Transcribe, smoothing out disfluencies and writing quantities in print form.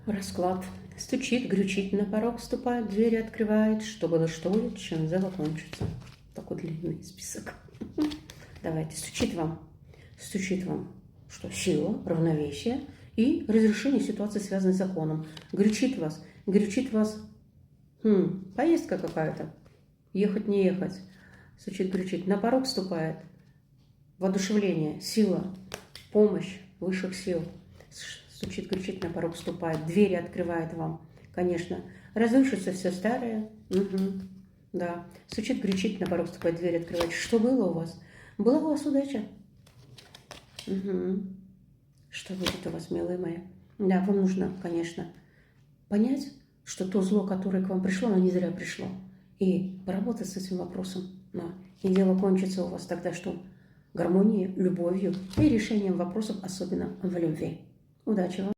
Расклад. Стучит, грючит, на порог вступает, двери открывает. Что было, что будет, чем дело кончится. Такой длинный список. Давайте. Стучит вам, что сила, равновесие и разрешение ситуации, связанной с законом. Грючит вас, поездка какая-то. Ехать, не ехать. Стучит, грючит. На порог вступает. Воодушевление, сила, помощь высших сил. Стучит, кричит, на порог вступает, двери открывает вам, конечно. Разрушится все старое. Да. Стучит, кричит, на порог вступает, двери открывает. Что было у вас? Была у вас удача? Что будет у вас, милые мои? Да, вам нужно, конечно, понять, что то зло, которое к вам пришло, оно не зря пришло. И поработать с этим вопросом. Да. И дело кончится у вас тогда, что гармонией, любовью и решением вопросов, особенно в любви. Удачи вам!